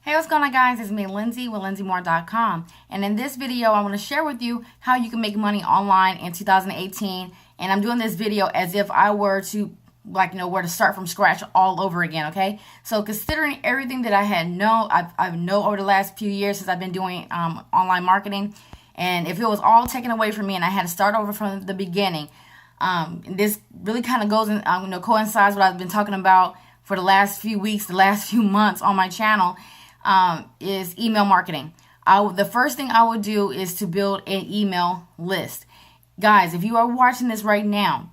Hey, what's going on, guys? It's me, Linsay, with LindsayMoore.com. And in this video, I want to share with you how you can make money online in 2018. And I'm doing this video as if I were to, where to start from scratch all over again, okay? So considering everything that I had I've known over the last few years since I've been doing online marketing, and if it was all taken away from me and I had to start over from the beginning, this really kind of goes and coincides what I've been talking about for the last few weeks, the last few months on my channel. Is email marketing. The first thing I would do is to build an email list. Guys, if you are watching this right now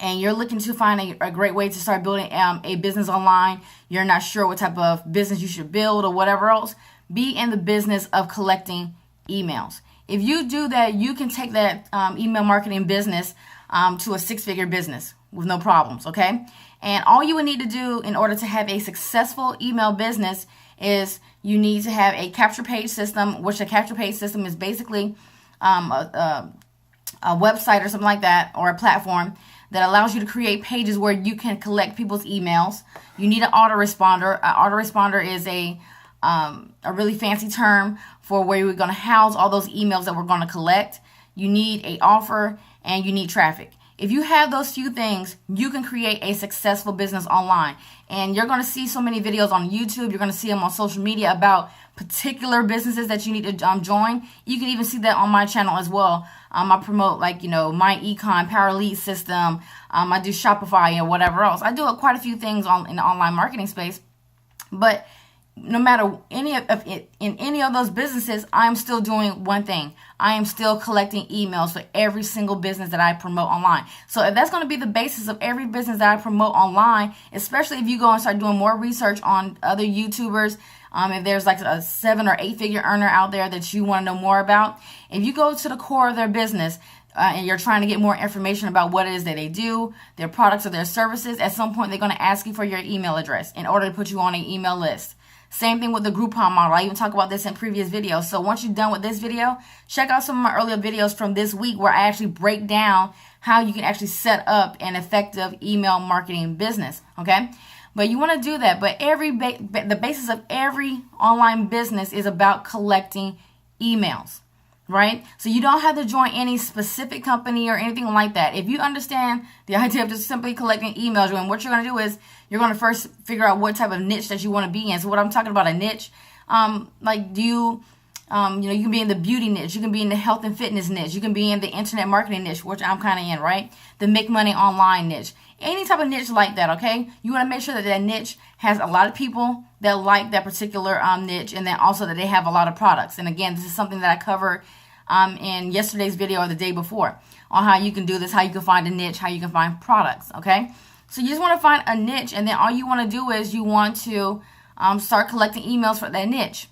and you're looking to find a great way to start building a business online, you're not sure what type of business you should build or whatever else, be in the business of collecting emails. If you do that, you can take that email marketing business to a six-figure business with no problems, okay? And all you would need to do in order to have a successful email business is you need to have a capture page system, which a capture page system is basically a website or something like that, or a platform that allows you to create pages where you can collect people's emails. You need an autoresponder. An autoresponder is a really fancy term for where we're going to house all those emails that we're going to collect. You need an offer and you need traffic. If you have those few things, you can create a successful business online. And you're going to see so many videos on YouTube. You're going to see them on social media about particular businesses that you need to join. You can even see that on my channel as well. I promote my econ power lead system. I do Shopify and whatever else. I do quite a few things in the online marketing space. But no matter in any of those businesses, I'm still doing one thing. I am still collecting emails for every single business that I promote online. So if that's going to be the basis of every business that I promote online, especially if you go and start doing more research on other YouTubers, if there's like a 7 or 8 figure earner out there that you want to know more about, if you go to the core of their business, and you're trying to get more information about what it is that they do, their products or their services, at some point they're going to ask you for your email address in order to put you on an email list. Same thing with the Groupon model. I even talk about this in previous videos. So once you're done with this video, check out some of my earlier videos from this week where I actually break down how you can actually set up an effective email marketing business, okay? But you want to do that. But the basis of every online business is about collecting emails, right? So you don't have to join any specific company or anything like that. If you understand the idea of just simply collecting emails, and what you're going to do is you're going to first figure out what type of niche that you want to be in. So what I'm talking about, a niche, you can be in the beauty niche, you can be in the health and fitness niche, you can be in the internet marketing niche, which I'm kind of in, right? The make money online niche, any type of niche like that, okay? You want to make sure that that niche has a lot of people that like that particular niche, and then also that they have a lot of products. And again, this is something that I covered in yesterday's video or the day before on how you can do this, how you can find a niche, how you can find products, okay? So you just want to find a niche, and then all you want to do is you want to start collecting emails for that niche.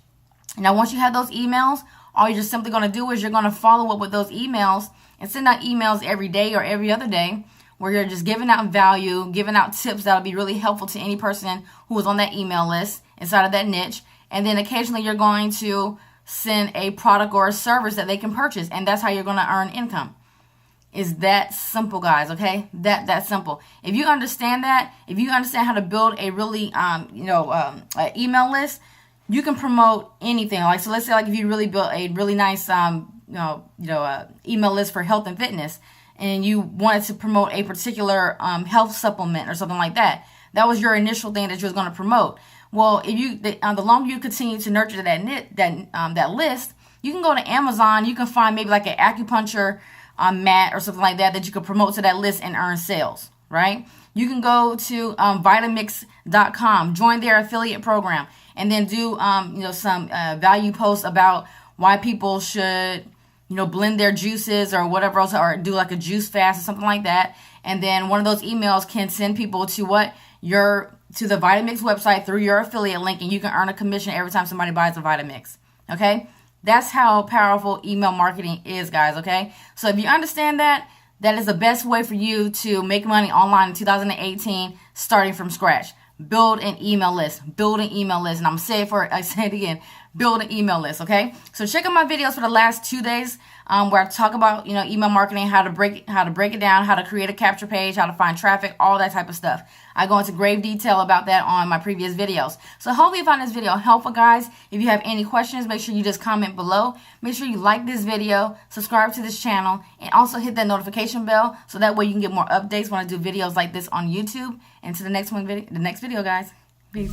Now, once you have those emails, all you're just simply going to do is you're going to follow up with those emails and send out emails every day or every other day where you're just giving out value, giving out tips that'll be really helpful to any person who is on that email list inside of that niche. And then occasionally you're going to send a product or a service that they can purchase, and that's how you're going to earn income. It's that simple, guys, okay? That simple. If you understand that, if you understand how to build a really email list, you can promote anything. Like, so let's say, like, if you really built a really nice email list for health and fitness, and you wanted to promote a particular health supplement or something like that, that was your initial thing that you was going to promote. Well, if the longer you continue to nurture that list, you can go to Amazon. You can find maybe like an acupuncture mat or something like that you could promote to that list and earn sales, right? You can go to Vitamix.com, join their affiliate program, and then do some value posts about why people should blend their juices or whatever else, or do like a juice fast or something like that. And then one of those emails can send people to to the Vitamix website through your affiliate link, and you can earn a commission every time somebody buys a Vitamix. Okay? That's how powerful email marketing is, guys, okay? So if you understand that, that is the best way for you to make money online in 2018, starting from scratch. Build an email list. Build an email list. And I say it again. build an email list, okay? So check out my videos for the last 2 days where I talk about, email marketing, how to break it down, how to create a capture page, how to find traffic, all that type of stuff. I go into grave detail about that on my previous videos. So hopefully you found this video helpful, guys. If you have any questions, make sure you just comment below. Make sure you like this video, subscribe to this channel, and also hit that notification bell so that way you can get more updates when I do videos like this on YouTube. And to the next video, guys. Peace.